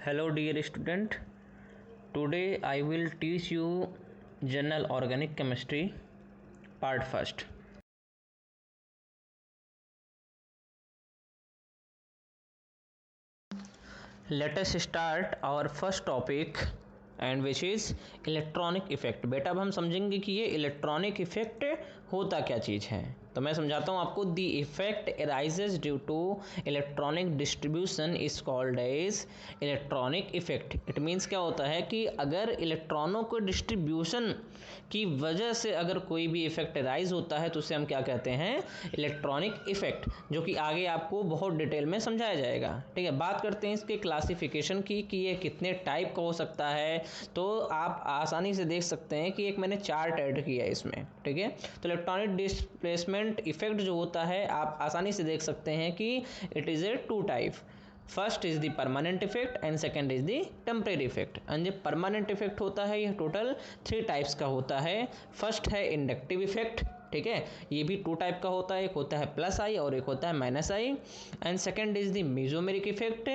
Hello dear student, today I will teach you General Organic Chemistry part first. Let us start our first topic and which is electronic effect. बेटा अब हम समझेंगे कि ये electronic effect होता क्या चीज़ है। तो मैं समझाता हूँ आपको। The effect arises due to electronic distribution is called as electronic effect. It means क्या होता है कि अगर इलेक्ट्रॉनों को डिस्ट्रीब्यूशन की वजह से अगर कोई भी इफेक्ट अराइज होता है तो उसे हम क्या कहते हैं, इलेक्ट्रॉनिक इफेक्ट, जो कि आगे आपको बहुत डिटेल में समझाया जाएगा। ठीक है, बात करते हैं इसके क्लासिफिकेशन की कि ये कितने टाइप का हो सकता है। तो आप आसानी से देख सकते हैं कि एक मैंने चार्ट ऐड किया है इसमें। ठीक है, तो इलेक्ट्रॉनिक डिस्प्लेसमेंट इफेक्ट जो होता है आप आसानी से देख सकते हैं कि it is a two type. First is the permanent effect and second is the temporary effect. And जो परमानेंट इफेक्ट होता है यह टोटल 3 टाइप्स का होता है। फर्स्ट है इंडक्टिव इफेक्ट। ठीक है, ये भी 2 टाइप का होता है, एक होता है प्लस आई और एक होता है minus I. And second is the mesomeric effect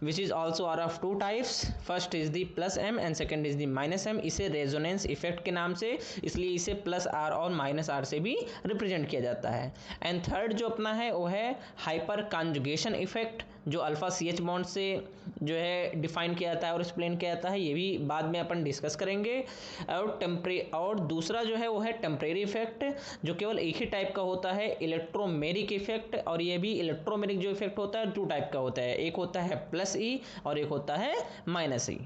which is also are of 2 types. First is the plus M and second is the minus M. इसे रेजोनेंस इफेक्ट के नाम से, इसलिए इसे प्लस आर और माइनस आर से भी represent किया जाता है। एंड थर्ड जो अपना है वो है हाइपर कॉन्जुगेशन इफेक्ट, जो अल्फा सी एच बॉन्ड से जो है डिफाइन किया जाता है और एक्सप्लेन किया जाता है। ये भी बाद में अपन डिस्कस करेंगे। और दूसरा जो है वो है टेम्परेरी इफेक्ट, जो केवल एक ही टाइप का होता है, इलेक्ट्रोमेरिक इफेक्ट। और ये भी इलेक्ट्रोमेरिक जो इफेक्ट होता है 2 टाइप का होता है, एक होता है प्लस ई और एक होता है माइनस ई।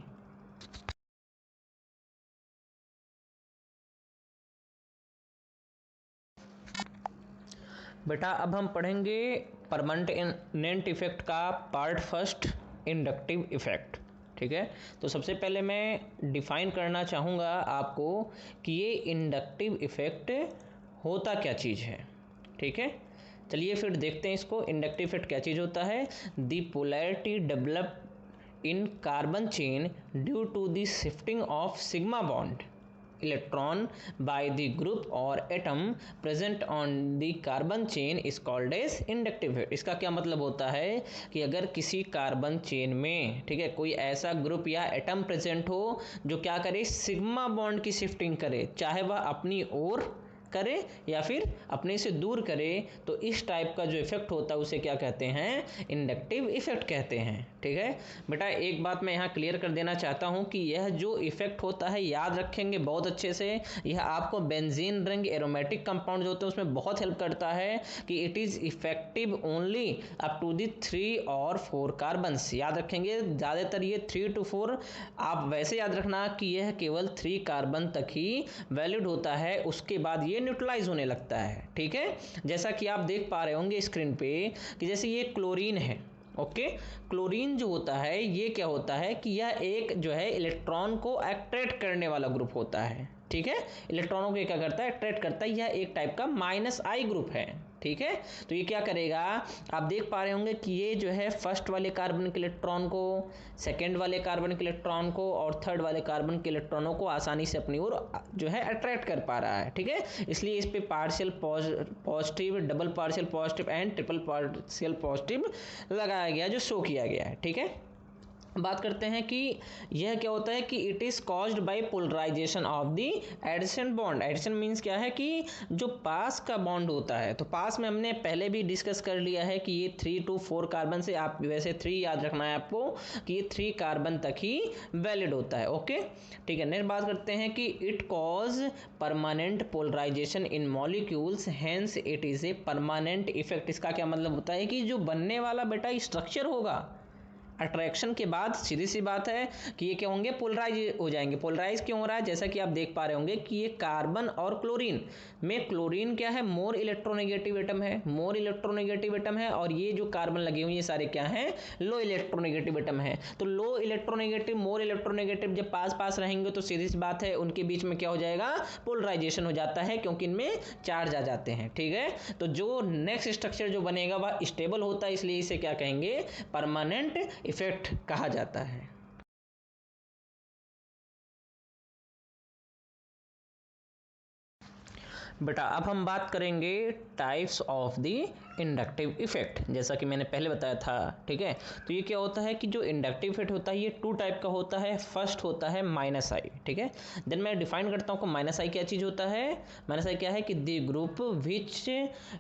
बेटा अब हम पढ़ेंगे परमानेंट इफेक्ट का पार्ट फर्स्ट, इंडक्टिव इफेक्ट। ठीक है, तो सबसे पहले मैं डिफाइन करना चाहूँगा आपको कि ये इंडक्टिव इफेक्ट होता क्या चीज़ है। ठीक है, चलिए फिर देखते हैं इसको। इंडक्टिव इफेक्ट क्या चीज़ होता है। The polarity develop in carbon chain due to the shifting of sigma bond electron by the group or atom present on the carbon chain is called as inductive effect। इसका क्या मतलब होता है कि अगर किसी कार्बन चेन में, ठीक है, कोई ऐसा ग्रुप या एटम प्रेजेंट हो जो क्या करे, सिग्मा बॉन्ड की शिफ्टिंग करे, चाहे वह अपनी ओर करे या फिर अपने से दूर करे, तो इस टाइप का जो इफेक्ट होता है उसे क्या कहते हैं, इंडक्टिव इफेक्ट कहते हैं। ठीक है बेटा, एक बात मैं यहाँ क्लियर कर देना चाहता हूँ कि यह जो इफेक्ट होता है याद रखेंगे बहुत अच्छे से, यह आपको बेंजीन रिंग एरोमेटिक कंपाउंड जो होते हैं उसमें बहुत हेल्प करता है कि it is effective only up to the 3 और 4 कार्बन्स। याद रखेंगे ज़्यादातर ये 3 to 4, आप वैसे याद रखना कि यह केवल 3 कार्बन तक ही वैलिड होता है, उसके बाद ये न्यूट्रलाइज होने लगता है। ठीक है, जैसा कि आप देख पा रहे होंगे स्क्रीन पे कि जैसे ये क्लोरीन है। ओके, क्लोरीन जो होता है ये क्या होता है कि यह एक जो है इलेक्ट्रॉन को अट्रैक्ट करने वाला ग्रुप होता है। ठीक है, इलेक्ट्रॉनों को क्या करता है, अट्रैक्ट करता है। यह एक टाइप का माइनस आई ग्रुप है। ठीक है, तो ये क्या करेगा, आप देख पा रहे होंगे कि ये जो है फर्स्ट वाले कार्बन के इलेक्ट्रॉन को, सेकेंड वाले कार्बन के इलेक्ट्रॉन को और थर्ड वाले कार्बन के इलेक्ट्रॉनों को आसानी से अपनी ओर जो है अट्रैक्ट कर पा रहा है। ठीक है, इसलिए इस पे partial positive, double partial positive and triple partial positive लगाया गया, जो शो किया गया है। ठीक है, बात करते हैं कि यह क्या होता है कि it is caused by polarisation of the addition bond. Addition means क्या है कि जो पास का बॉन्ड होता है, तो पास में हमने पहले भी डिस्कस कर लिया है कि ये 3 to 4 कार्बन से, आप वैसे 3 याद रखना है आपको कि ये 3 कार्बन तक ही वैलिड होता है। ओके, ठीक है, नेक्स्ट बात करते हैं कि it cause permanent polarisation in molecules, hence it is a permanent effect. इसका क्या मतलब होता है कि जो बनने वाला बेटा स्ट्रक्चर होगा अट्रैक्शन के बाद, सीधी सी बात है कि ये क्या होंगे, पोलराइज हो जाएंगे। पोलराइज क्यों हो रहा है, जैसा कि आप देख पा रहे होंगे कि ये कार्बन और क्लोरीन में, क्लोरीन क्या है, मोर इलेक्ट्रोनेगेटिव एटम है, मोर इलेक्ट्रोनेगेटिव एटम है, और ये जो कार्बन लगे हुए ये सारे क्या हैं, लो इलेक्ट्रोनेगेटिव एटम है। तो लो इलेक्ट्रोनेगेटिव, मोर इलेक्ट्रोनेगेटिव जब पास पास रहेंगे तो सीधी सी बात है उनके बीच में क्या हो जाएगा, पोलराइजेशन हो जाता है, क्योंकि इनमें चार्ज आ जाते हैं। ठीक है, तो जो नेक्स्ट स्ट्रक्चर जो बनेगा वह स्टेबल होता है, इसलिए इसे क्या कहेंगे, परमानेंट इफेक्ट कहा जाता है। बेटा अब हम बात करेंगे types of the inductive effect, जैसा कि मैंने पहले बताया था, ठीक है। तो ये क्या होता है कि जो इंडक्टिव इफेक्ट होता है ये टू टाइप का होता है। फर्स्ट होता है माइनस आई, ठीक है। देन मैं डिफाइन करता हूँ कि माइनस आई क्या चीज़ होता है। माइनस आई क्या है कि the group which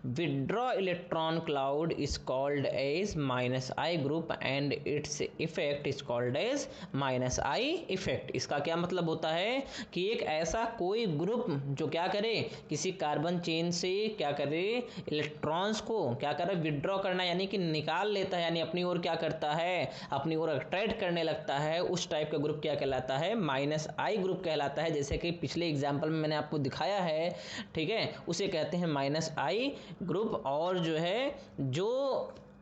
withdraw electron cloud is called as minus I group and its effect is called as minus I effect. इसका क्या मतलब होता है कि एक ऐसा कोई ग्रुप जो क्या करे, किसी कार्बन चेन से क्या करे, इलेक्ट्रॉन्स को क्या करे, विड्रॉ करना यानी कि निकाल लेता है, यानी अपनी ओर क्या करता है, अपनी ओर अट्रैक्ट करने लगता है, उस टाइप का ग्रुप क्या कहलाता है, माइनस आई ग्रुप कहलाता है। जैसे कि पिछले एग्जाम्पल में मैंने आपको दिखाया है, ठीक है, उसे कहते हैं माइनस आई ग्रुप। और जो है जो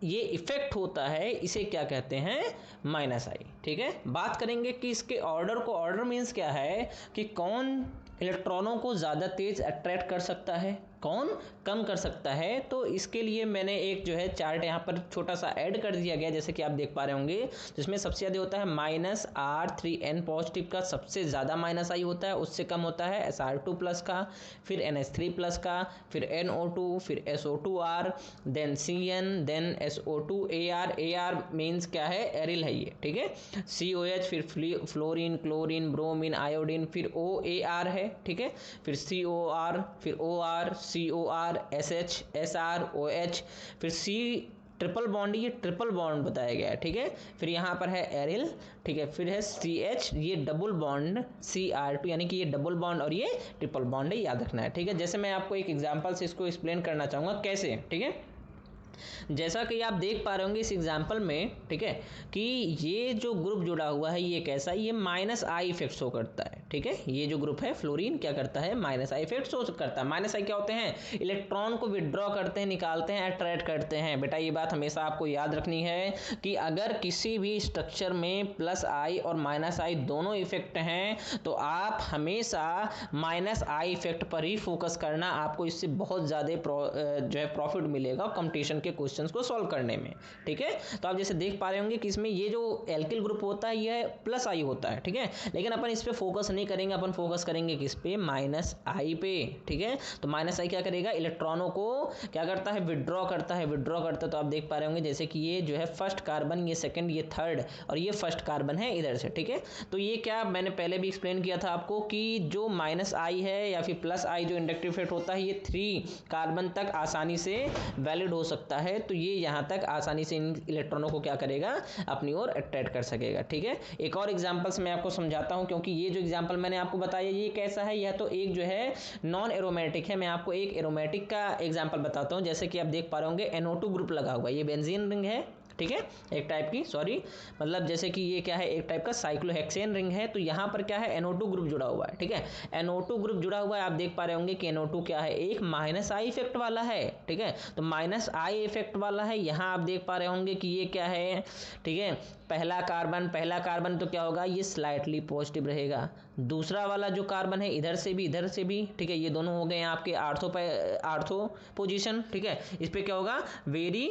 ये इफेक्ट होता है इसे क्या कहते हैं, माइनस आई, ठीक है। बात करेंगे कि इसके ऑर्डर को, ऑर्डर मीन्स क्या है कि कौन इलेक्ट्रॉनों को ज़्यादा तेज अट्रैक्ट कर सकता है, कौन कम कर सकता है। तो इसके लिए मैंने एक जो है चार्ट यहाँ पर छोटा सा ऐड कर दिया गया, जैसे कि आप देख पा रहे होंगे, जिसमें सबसे ज़्यादा होता है -R3N पॉजिटिव का, सबसे ज़्यादा माइनस आई होता है, उससे कम होता है SR2 प्लस का, फिर NH3 प्लस का, फिर NO2, फिर SO2R, then CN, then SO2AR। AR means क्या है, एरिल है ये, ठीक है। COH, फिर फ्लोरीन, क्लोरीन, ब्रोमीन, आयोडीन, फिर OAR है, ठीक है, फिर COR, फिर OR, COR, SH, SR, OH, फिर C ट्रिपल बॉन्ड, ये ट्रिपल बॉन्ड बताया गया है, ठीक है। फिर यहाँ पर है एरिल, ठीक है, फिर है CH, ये डबल बॉन्ड, CR2 यानी कि ये डबल बॉन्ड और ये ट्रिपल बॉन्ड है, याद रखना है, ठीक है। जैसे मैं आपको एक एग्जांपल से इसको एक्सप्लेन करना चाहूँगा कैसे, ठीक है। जैसा कि आप देख पा रहे होंगे इस एग्जाम्पल में, ठीक है, कि ये जो ग्रुप जुड़ा हुआ है ये कैसा, ये माइनस आई इफेक्ट शो करता है, ठीक है। ये जो ग्रुप है फ्लोरीन क्या करता है, माइनस आई इफेक्ट शो करता है। माइनस आई क्या होते हैं, इलेक्ट्रॉन को विड्रॉ करते हैं, निकालते हैं, अट्रैक्ट करते हैं। बेटा ये बात हमेशा आपको याद रखनी है कि अगर किसी भी स्ट्रक्चर में प्लस आई और माइनस आई दोनों इफेक्ट हैं तो आप हमेशा माइनस आई इफेक्ट पर ही फोकस करना, आपको इससे बहुत ज़्यादा जो है प्रॉफिट मिलेगा कंपटीशन के क्वेश्चंस को सॉल्व करने में, ठीक है। तो आप जैसे देख पा रहे होंगे कि इसमें ये जो एल्किल ग्रुप होता है ये प्लस आई होता है, ठीक है, लेकिन अपन इस पे फोकस नहीं करेंगे, अपन फोकस करेंगे किस पे, माइनस आई पे, ठीक है। तो माइनस आई क्या करेगा, इलेक्ट्रॉनों को क्या करता है, विड्रॉ करता है, विड्रॉ करता है। तो आप देख पा रहे होंगे जैसे कि ये जो है फर्स्ट कार्बन, ये सेकंड, ये थर्ड और ये फर्स्ट कार्बन है इधर से, ठीक है। तो ये क्या मैंने पहले भी एक्सप्लेन किया था आपको कि जो माइनस आई है या फिर प्लस आई जो इंडक्टिव इफेक्ट होता है ये 3 कार्बन तक आसानी से वैलिड हो सकता है। तो ये यहाँ तक आसानी से इन इलेक्ट्रॉनों को क्या करेगा, अपनी ओर अट्रैक्ट कर सकेगा, ठीक है। एक और एग्जांपल से मैं आपको समझाता हूँ, क्योंकि ये जो एग्जांपल मैंने आपको बताया ये कैसा है, यह तो एक जो है नॉन एरोमेटिक है। मैं आपको एक एरोमेटिक का एग्जांपल बताता हूँ। जैसे कि आप देख पा रहे होंगे NO2 ग्रुप लगा हुआ है, ये बेंजीन रिंग है, ठीक है, एक टाइप की, सॉरी मतलब जैसे कि ये क्या है, एक टाइप का साइक्लोहेक्सेन रिंग है। तो यहाँ पर क्या है, NO2 ग्रुप जुड़ा हुआ है, ठीक है, NO2 ग्रुप जुड़ा हुआ है। आप देख पा रहे होंगे कि NO2 क्या है, एक माइनस आई इफेक्ट वाला है, ठीक है, तो माइनस आई इफेक्ट वाला है। यहाँ आप देख पा रहे होंगे कि ये क्या है, ठीक है, पहला कार्बन तो क्या होगा, ये स्लाइटली पॉजिटिव रहेगा। दूसरा वाला जो कार्बन है इधर से भी, ठीक है, ये दोनों हो गए आपके आर्थो पोजीशन, ठीक है, इस पे क्या होगा, वेरी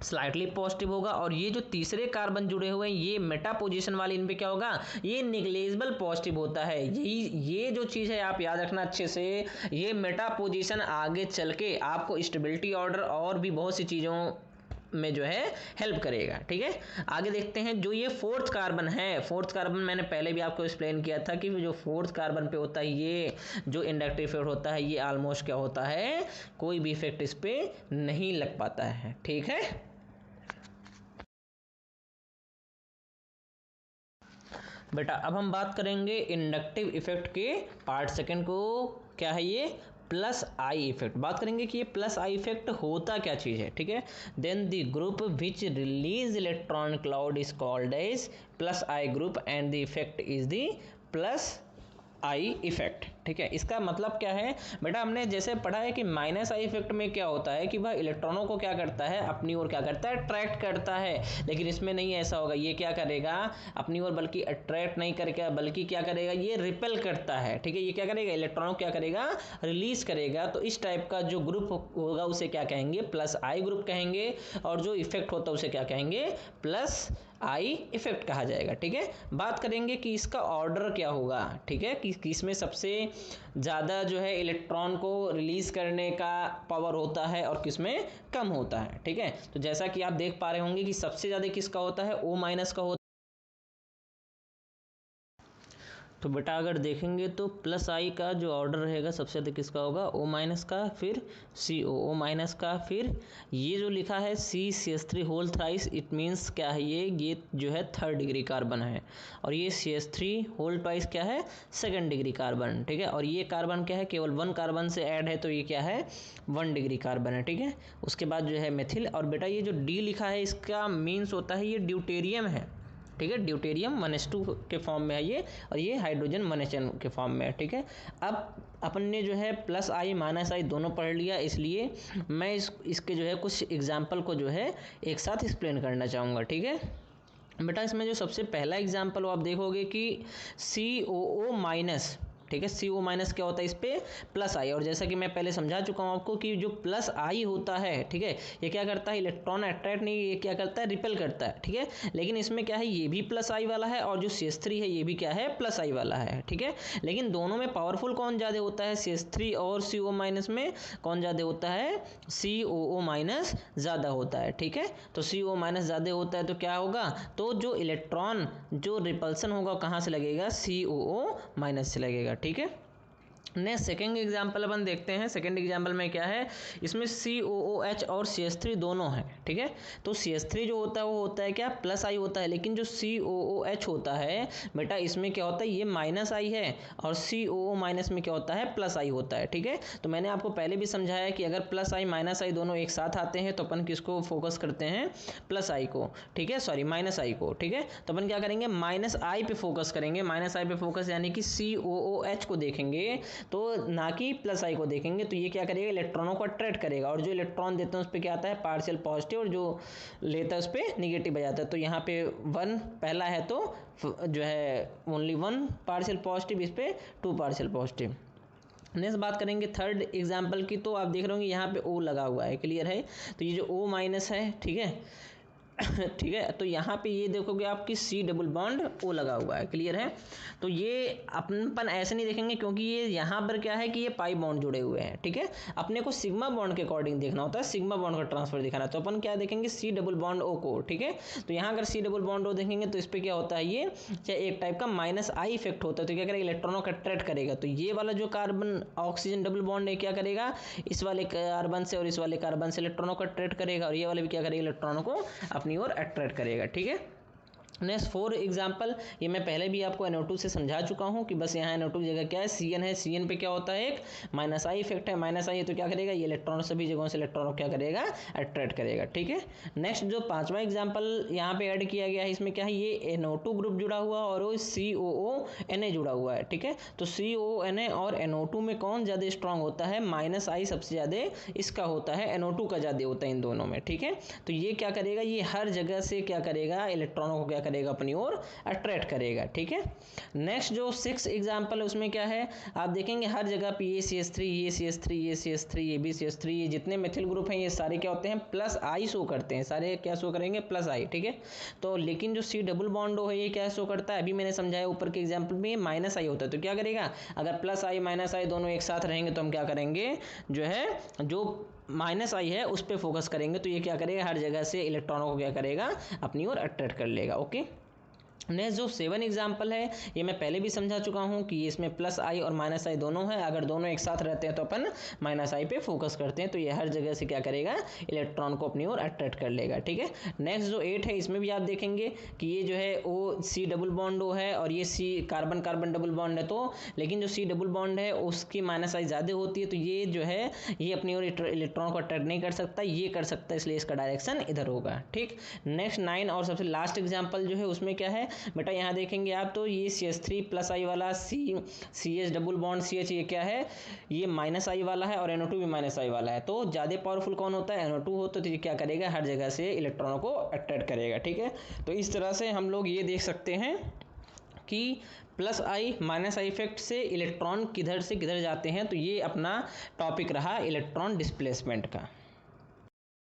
स्लाइटली पॉजिटिव होगा। और ये जो तीसरे कार्बन जुड़े हुए हैं ये मेटा पोजीशन वाले, इन पे क्या होगा, ये निग्लेजिबल पॉजिटिव होता है। ये जो चीज़ है आप याद रखना अच्छे से, ये मेटा पोजीशन आगे चल के आपको स्टेबिलिटी ऑर्डर और भी बहुत सी चीज़ों में जो है हेल्प करेगा, ठीक है। आगे देखते हैं, जो ये फोर्थ कार्बन है, फोर्थ कार्बन मैंने पहले भी आपको एक्सप्लेन किया था कि जो फोर्थ कार्बन पे होता है ये जो इंडक्टिव इफेक्ट होता है ये ऑलमोस्ट क्या होता है, कोई भी इफेक्ट इस पे नहीं लग पाता है, ठीक है। बेटा अब हम बात करेंगे इंडक्टिव इफेक्ट के पार्ट सेकंड को, क्या है ये, प्लस आई इफेक्ट। बात करेंगे कि ये प्लस आई इफेक्ट होता क्या चीज़ है, ठीक है। Then the group which release electron cloud is called as plus I group and the effect is the plus I effect, ठीक है। इसका मतलब क्या है बेटा, हमने जैसे पढ़ा है कि माइनस आई इफेक्ट में क्या होता है कि वह इलेक्ट्रॉनों को क्या करता है, अपनी ओर क्या करता है, अट्रैक्ट करता है। लेकिन इसमें नहीं ऐसा होगा, ये क्या करेगा, अपनी ओर बल्कि अट्रैक्ट नहीं करेगा, बल्कि क्या करेगा, ये रिपेल करता है, ठीक है। ये क्या करेगा, इलेक्ट्रॉनों को क्या करेगा, रिलीज करेगा। तो इस टाइप का जो ग्रुप होगा उसे क्या कहेंगे, प्लस आई ग्रुप कहेंगे। और जो इफेक्ट होता है उसे क्या कहेंगे, प्लस आई इफेक्ट कहा जाएगा, ठीक है। बात करेंगे कि इसका ऑर्डर क्या होगा, ठीक है, कि इसमें सबसे ज़्यादा जो है इलेक्ट्रॉन को रिलीज़ करने का पावर होता है और किस में कम होता है। ठीक है, तो जैसा कि आप देख पा रहे होंगे कि सबसे ज़्यादा किसका होता है, O माइनस का होता है। तो बेटा अगर देखेंगे तो प्लस आई का जो ऑर्डर रहेगा सबसे ज़्यादा किसका होगा, O माइनस का, फिर CO माइनस का, फिर ये जो लिखा है CH3 whole thrice, it means क्या है, ये जो है 3rd डिग्री कार्बन है, और ये CH3 होल ट्वाइस क्या है, 2nd डिग्री कार्बन। ठीक है, और ये कार्बन क्या है, केवल 1 कार्बन से ऐड है, तो ये क्या है, 1 डिग्री कार्बन है। ठीक है, उसके बाद जो है मेथिल, और बेटा ये जो D लिखा है इसका मीन्स होता है ये ड्यूटेरियम है। ठीक है, ड्यूटेरियम 1s2 के फॉर्म में है ये, और ये हाइड्रोजन 1s1 के फॉर्म में है। ठीक है, अब अपन ने जो है प्लस आई माइनस आई दोनों पढ़ लिया, इसलिए मैं इसके जो है कुछ एग्जाम्पल को जो है एक साथ एक्सप्लेन करना चाहूँगा। ठीक है बेटा, इसमें जो सबसे पहला एग्जाम्पल हो आप देखोगे कि COO माइनस, ठीक है, CO माइनस क्या होता है, इस पर प्लस आई, और जैसा कि मैं पहले समझा चुका हूँ आपको कि जो प्लस आई होता है, ठीक है, ये क्या करता है, इलेक्ट्रॉन अट्रैक्ट नहीं, ये क्या करता है, रिपेल करता है। ठीक है, लेकिन इसमें क्या है, ये भी प्लस आई वाला है, और जो CH3 है ये भी क्या है, प्लस आई वाला है। ठीक है, लेकिन दोनों में पावरफुल कौन ज़्यादा होता है, CH3 और CO माइनस में कौन ज़्यादा होता है, COO माइनस ज़्यादा होता है। ठीक है, तो CO माइनस ज़्यादा होता है तो क्या होगा, तो जो इलेक्ट्रॉन जो रिपल्सन होगा कहाँ से लगेगा, COO माइनस से लगेगा। ठीक है, नेक्स्ट सेकेंड एग्जाम्पल अपन देखते हैं। सेकेंड एग्जाम्पल में क्या है, इसमें COOH और CH3 दोनों हैं। ठीक है, तो CH3 जो होता है वो होता है क्या, प्लस आई होता है, लेकिन जो COOH होता है बेटा इसमें क्या होता है, ये माइनस आई है, और COO माइनस में क्या होता है, प्लस आई होता है। ठीक है, तो मैंने आपको पहले भी समझाया कि अगर प्लस आई माइनस आई दोनों एक साथ आते हैं तो अपन किसको फोकस करते हैं, प्लस आई को। ठीक है, सॉरी माइनस आई को। ठीक है, तो अपन क्या करेंगे, माइनस आई पे फोकस करेंगे, माइनस आई पे फोकस यानी कि COOH को देखेंगे, तो ना कि प्लस आई को देखेंगे। तो ये क्या करेगा, इलेक्ट्रॉनों को अट्रैक्ट करेगा, और जो इलेक्ट्रॉन देते हैं उस पर क्या आता है, पार्शियल पॉजिटिव, और जो लेता है उस पर निगेटिव आ जाता है। तो यहाँ पे 1 पहला है तो जो है ओनली 1 पार्शियल पॉजिटिव, इस पर 2 पार्शियल पॉजिटिव। नेक्स्ट बात करेंगे थर्ड एग्जाम्पल की, तो आप देख रहे होंगे यहाँ पे O लगा हुआ है, क्लियर है, तो ये जो O माइनस है, ठीक है ठीक है, तो यहाँ पे ये देखोगे आपकी C डबल बॉन्ड O लगा हुआ है, क्लियर है। तो ये अपन ऐसे नहीं देखेंगे क्योंकि ये यहाँ पर क्या है कि ये पाई बॉन्ड जुड़े हुए हैं। ठीक है, अपने को सिग्मा बॉन्ड के अकॉर्डिंग देखना होता है, सिग्मा बॉन्ड का ट्रांसफर दिखाना, तो अपन क्या देखेंगे, C डबल बॉन्ड O को। ठीक है, तो यहाँ अगर C डबल बॉन्ड O देखेंगे तो इस पर क्या होता है, ये चाहे एक टाइप का माइनस आई इफेक्ट होता है, तो क्या करेगा, इलेक्ट्रॉनों का अट्रैक्ट करेगा। तो ये वाला जो कार्बन ऑक्सीजन डबल बॉन्ड है क्या करेगा, इस वाले कार्बन से और इस वाले कार्बन से इलेक्ट्रॉनों को अट्रैक्ट करेगा, और ये वाले भी क्या करेगा, इलेक्ट्रॉनों को अपनी ओर अट्रैक्ट करेगा। ठीक है, नेक्स्ट 4 एग्जाम्पल, ये मैं पहले भी आपको NO2 से समझा चुका हूँ कि बस यहाँ NO2 की जगह क्या है, CN है, CN पे क्या होता है, एक माइनस आई इफेक्ट है, माइनस आई है तो क्या करेगा, ये इलेक्ट्रॉन सभी जगहों से इलेक्ट्रॉन क्या करेगा, अट्रैक्ट करेगा। ठीक है, नेक्स्ट जो 5वां एग्जाम्पल यहाँ पे ऐड किया गया है, इसमें क्या है, ये NO2 ग्रुप जुड़ा हुआ और COONA जुड़ा हुआ है। ठीक है, तो COONA और NO2 में कौन ज़्यादा स्ट्रांग होता है, माइनस आई सबसे ज़्यादा इसका होता है, NO2 का ज़्यादा होता है इन दोनों में। ठीक है, तो ये क्या करेगा, ये हर जगह से क्या करेगा, इलेक्ट्रॉनों को क्या करेगा, अपनी ओर अट्रैक्ट करेगा। ठीक है, नेक्स्ट जो 6 एग्जांपल है उसमें क्या है, आप देखेंगे हर जगह पे ये CH3, ये CH3, ये CH3, ये भी CH3, ये जितने मेथिल ग्रुप हैं ये सारे क्या होते हैं, प्लस आई शो करते हैं, सारे क्या शो करेंगे, प्लस आई। ठीक है, तो लेकिन जो C डबल बॉन्ड है ये क्या शो करता है, अभी मैंने समझाया ऊपर के एग्जाम्पल में माइनस आई होता है, तो क्या करेगा, अगर प्लस आई माइनस आई दोनों एक साथ रहेंगे तो हम क्या करेंगे, जो है जो माइनस आई है उस पर फोकस करेंगे, तो ये क्या करेगा, हर जगह से इलेक्ट्रॉनों को क्या करेगा, अपनी ओर अट्रैक्ट कर लेगा। ओके, नेक्स्ट जो 7 एग्जाम्पल है ये मैं पहले भी समझा चुका हूँ कि इसमें प्लस आई और माइनस आई दोनों है, अगर दोनों एक साथ रहते हैं तो अपन माइनस आई पे फोकस करते हैं, तो ये हर जगह से क्या करेगा, इलेक्ट्रॉन को अपनी ओर अट्रैक्ट कर लेगा। ठीक है, नेक्स्ट जो 8 है इसमें भी आप देखेंगे कि ये जो है O C double bond O है, और ये C carbon carbon double bond है, तो लेकिन जो C डबल बॉन्ड है उसकी माइनस आई ज़्यादा होती है, तो ये जो है ये अपनी ओर इलेक्ट्रॉन को अट्रैक्ट नहीं कर सकता, ये कर सकता है, इसलिए इसका डायरेक्शन इधर होगा। ठीक, नेक्स्ट 9 और सबसे लास्ट एग्जाम्पल जो है उसमें क्या है बेटा, यहाँ देखेंगे आप तो ये CH3 प्लस आई वाला CH डबल बॉन्ड CH ये क्या है, ये माइनस आई वाला है, और NO2 भी माइनस आई वाला है, तो ज़्यादा पावरफुल कौन होता है, NO2 होता है, तो ये क्या करेगा, हर जगह से इलेक्ट्रॉनों को अट्रैक्ट करेगा। ठीक है, तो इस तरह से हम लोग ये देख सकते हैं कि plus I minus I effect से इलेक्ट्रॉन किधर से किधर जाते हैं, तो ये अपना टॉपिक रहा इलेक्ट्रॉन डिस्प्लेसमेंट का।